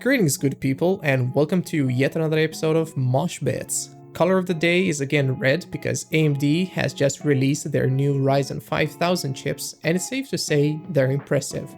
Greetings good people, and welcome to yet another episode of MOSHBITS. Color of the day is again red because AMD has just released their new Ryzen 5000 chips, and it's safe to say they're impressive.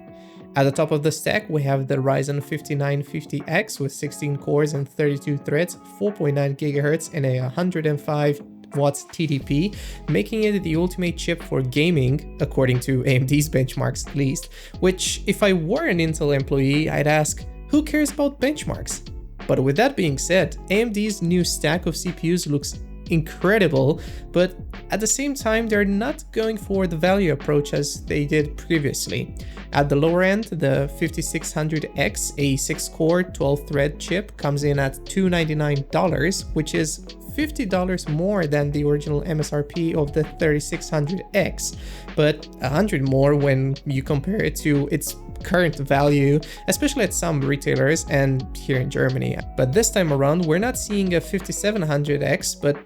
At the top of the stack we have the Ryzen 5950X with 16 cores and 32 threads, 4.9 GHz and a 105 watts TDP, making it the ultimate chip for gaming, according to AMD's benchmarks at least, which if I were an Intel employee I'd ask, who cares about benchmarks? But with that being said, AMD's new stack of CPUs looks incredible, but at the same time they're not going for the value approach as they did previously. At the lower end, the 5600X, a 6-core 12-thread chip, comes in at $299, which is $50 more than the original MSRP of the 3600X, but $100 more when you compare it to its current value, especially at some retailers and here in Germany. But this time around we're not seeing a 5700X, but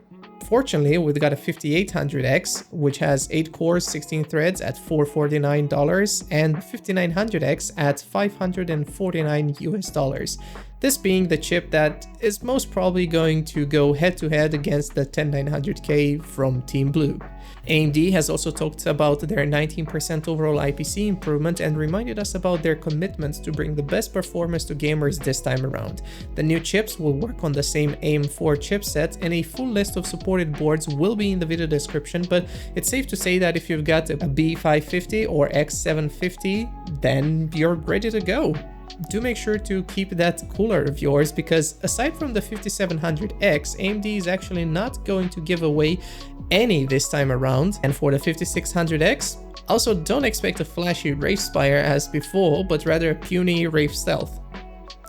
fortunately we've got a 5800X, which has 8 cores, 16 threads at $449, and 5900X at $549 US. This being the chip that is most probably going to go head-to-head against the 10900K from Team Blue. AMD has also talked about their 19% overall IPC improvement and reminded us about their commitment to bring the best performance to gamers this time around. The new chips will work on the same AM4 chipset, and a full list of supported boards will be in the video description, but it's safe to say that if you've got a B550 or X750, then you're ready to go. Do make sure to keep that cooler of yours, because aside from the 5700X, AMD is actually not going to give away any this time around. And for the 5600X, also don't expect a flashy Wraith Spire as before, but rather a puny Wraith Stealth.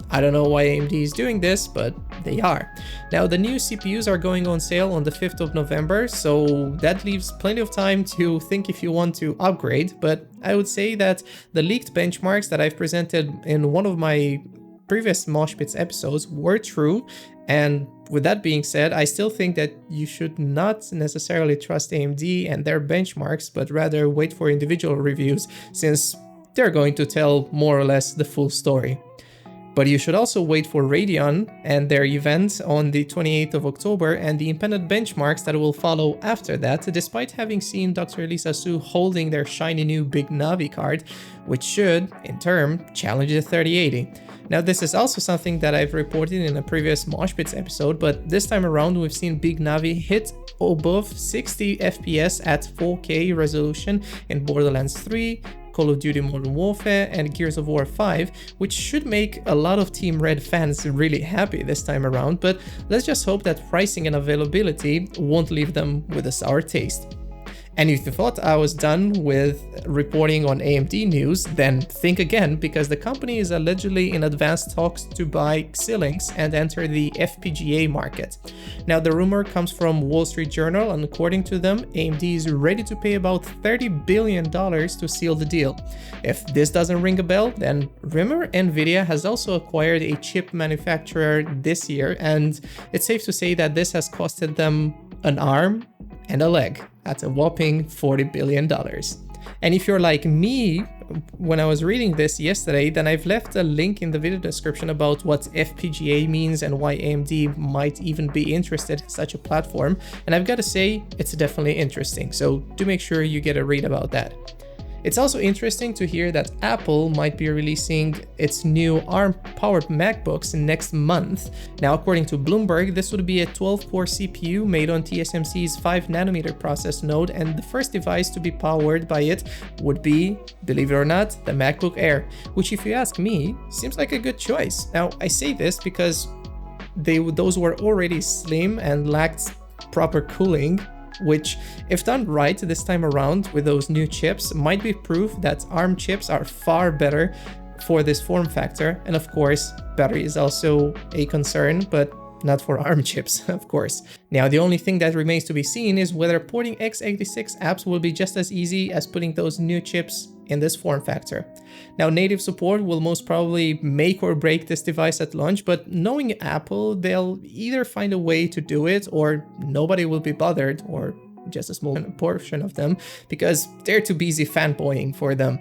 I don't know why AMD is doing this, but they are. Now the new CPUs are going on sale on the 5th of November, so that leaves plenty of time to think if you want to upgrade, but I would say that the leaked benchmarks that I've presented in one of my previous MOSHBITS episodes were true, and with that being said, I still think that you should not necessarily trust AMD and their benchmarks, but rather wait for individual reviews, since they're going to tell more or less the full story. But you should also wait for Radeon and their event on the 28th of October and the independent benchmarks that will follow after that, despite having seen Dr. Lisa Su holding their shiny new Big Navi card, which should, in turn, challenge the 3080. Now this is also something that I've reported in a previous MOSHBITS episode, but this time around we've seen Big Navi hit above 60 FPS at 4K resolution in Borderlands 3, Call of Duty Modern Warfare and Gears of War 5, which should make a lot of Team Red fans really happy this time around, but let's just hope that pricing and availability won't leave them with a sour taste. And if you thought I was done with reporting on AMD news, then think again, because the company is allegedly in advanced talks to buy XILINX and enter the FPGA market. Now the rumor comes from Wall Street Journal, and according to them, AMD is ready to pay about $30 billion to seal the deal. If this doesn't ring a bell, then remember NVIDIA has also acquired a chip manufacturer this year, and it's safe to say that this has costed them an arm and a leg at a whopping $40 billion. And if you're like me, when I was reading this yesterday, then I've left a link in the video description about what FPGA means and why AMD might even be interested in such a platform. And I've got to say, it's definitely interesting. So do make sure you get a read about that. It's also interesting to hear that Apple might be releasing its new ARM-powered MacBooks next month. Now, according to Bloomberg, this would be a 12-core CPU made on TSMC's 5nm process node, and the first device to be powered by it would be, believe it or not, the MacBook Air, which if you ask me, seems like a good choice. Now, I say this because those were already slim and lacked proper cooling, which, if done right this time around with those new chips, might be proof that ARM chips are far better for this form factor. And of course, battery is also a concern, but not for ARM chips, of course. Now, the only thing that remains to be seen is whether porting x86 apps will be just as easy as putting those new chips in this form factor. Now, native support will most probably make or break this device at launch, but knowing Apple, they'll either find a way to do it or nobody will be bothered, or just a small portion of them, because they're too busy fanboying for them.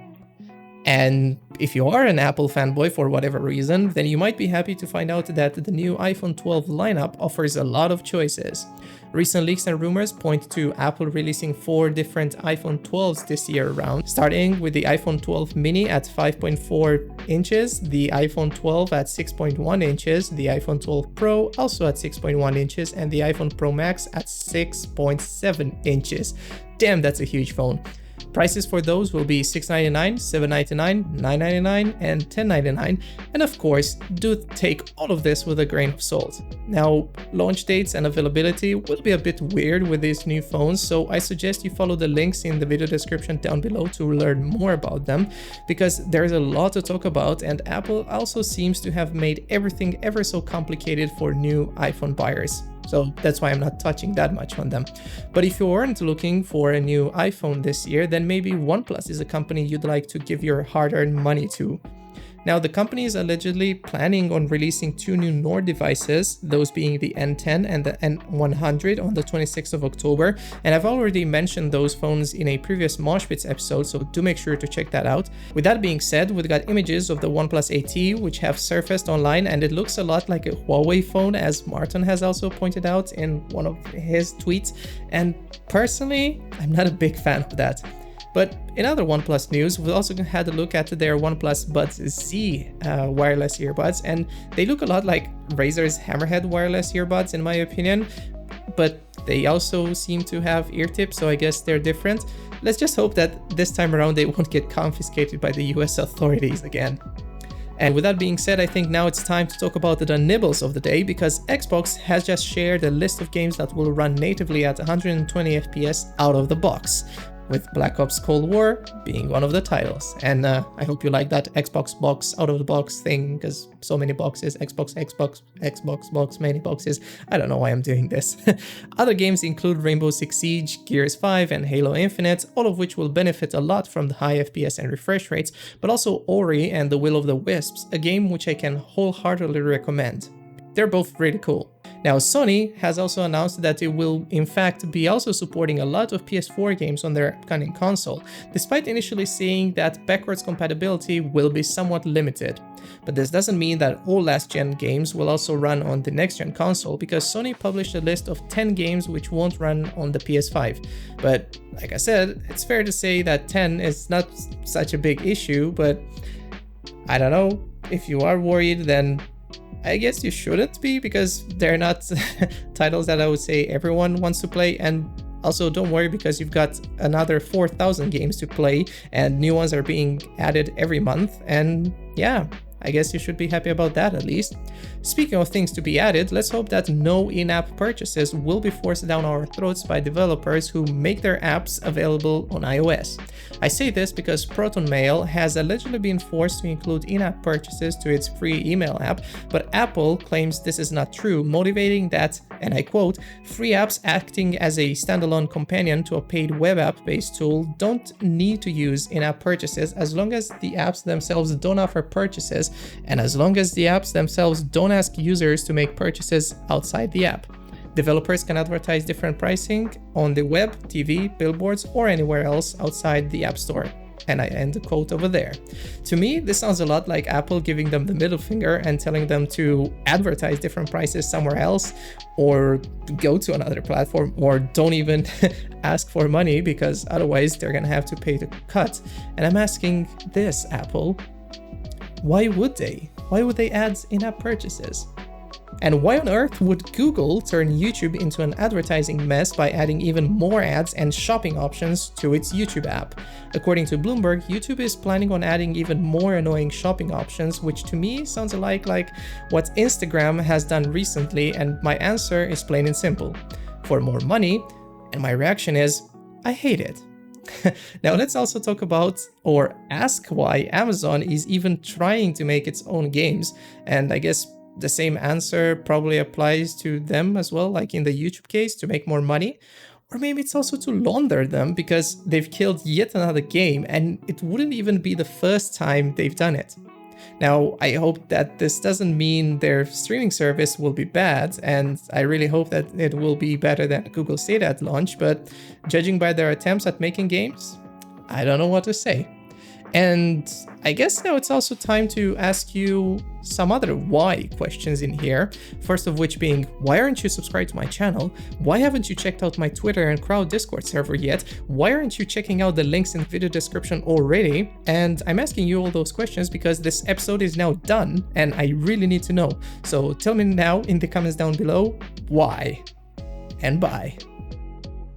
And if you are an Apple fanboy for whatever reason, then you might be happy to find out that the new iPhone 12 lineup offers a lot of choices. Recent leaks and rumors point to Apple releasing 4 different iPhone 12s this year around, starting with the iPhone 12 mini at 5.4 inches, the iPhone 12 at 6.1 inches, the iPhone 12 Pro also at 6.1 inches, and the iPhone Pro Max at 6.7 inches. Damn, that's a huge phone. Prices for those will be $699, $799, $999, and $1099, and of course, do take all of this with a grain of salt. Now, launch dates and availability will be a bit weird with these new phones, so I suggest you follow the links in the video description down below to learn more about them, because there's a lot to talk about, and Apple also seems to have made everything ever so complicated for new iPhone buyers. So that's why I'm not touching that much on them. But if you weren't looking for a new iPhone this year, then maybe OnePlus is a company you'd like to give your hard-earned money to. Now, the company is allegedly planning on releasing 2 new Nord devices, those being the N10 and the N100 on the 26th of October, and I've already mentioned those phones in a previous MOSHBITS episode, so do make sure to check that out. With that being said, we've got images of the OnePlus 8T which have surfaced online, and it looks a lot like a Huawei phone, as Martin has also pointed out in one of his tweets, and personally, I'm not a big fan of that. But in other OnePlus news, we also had a look at their OnePlus Buds Z wireless earbuds, and they look a lot like Razer's Hammerhead wireless earbuds in my opinion, but they also seem to have ear tips, so I guess they're different. Let's just hope that this time around they won't get confiscated by the US authorities again. And with that being said, I think now it's time to talk about the nibbles of the day, because Xbox has just shared a list of games that will run natively at 120 FPS out of the box, with Black Ops Cold War being one of the titles. And I hope you like that Xbox box out of the box thing, because so many boxes, Xbox box, many boxes. I don't know why I'm doing this. Other games include Rainbow Six Siege, Gears 5, and Halo Infinite, all of which will benefit a lot from the high FPS and refresh rates, but also Ori and The Will of the Wisps, a game which I can wholeheartedly recommend. They're both really cool. Now, Sony has also announced that it will in fact be also supporting a lot of PS4 games on their upcoming console, despite initially saying that backwards compatibility will be somewhat limited. But this doesn't mean that all last-gen games will also run on the next-gen console, because Sony published a list of 10 games which won't run on the PS5. But like I said, it's fair to say that 10 is not such a big issue, but I don't know, if you are worried, then I guess you shouldn't be, because they're not titles that I would say everyone wants to play. And also don't worry, because you've got another 4,000 games to play and new ones are being added every month. And yeah, I guess you should be happy about that at least. Speaking of things to be added, let's hope that no in-app purchases will be forced down our throats by developers who make their apps available on iOS. I say this because Proton Mail has allegedly been forced to include in-app purchases to its free email app, but Apple claims this is not true, motivating that, and I quote, "Free apps acting as a standalone companion to a paid web app-based tool don't need to use in-app purchases as long as the apps themselves don't offer purchases, and as long as the apps themselves don't ask users to make purchases outside the app. Developers can advertise different pricing on the web, TV, billboards, or anywhere else outside the App Store." And I end the quote over there. To me, this sounds a lot like Apple giving them the middle finger and telling them to advertise different prices somewhere else, or go to another platform, or don't even ask for money, because otherwise they're gonna have to pay the cut. And I'm asking this, Apple, why would they? Why would they add in-app purchases? And why on earth would Google turn YouTube into an advertising mess by adding even more ads and shopping options to its YouTube app? According to Bloomberg, YouTube is planning on adding even more annoying shopping options, which to me sounds like what Instagram has done recently, and my answer is plain and simple: for more money. And my reaction is, I hate it. Now let's also talk about, or ask, why Amazon is even trying to make its own games. And I guess the same answer probably applies to them as well, like in the YouTube case, to make more money. Or maybe it's also to launder them, because they've killed yet another game, and it wouldn't even be the first time they've done it. Now, I hope that this doesn't mean their streaming service will be bad, and I really hope that it will be better than Google Stadia at launch, but judging by their attempts at making games, I don't know what to say. And I guess now it's also time to ask you some other why questions in here. First of which being, why aren't you subscribed to my channel? Why haven't you checked out my Twitter and Crowd Discord server yet? Why aren't you checking out the links in the video description already? And I'm asking you all those questions because this episode is now done and I really need to know. So tell me now in the comments down below why, and bye.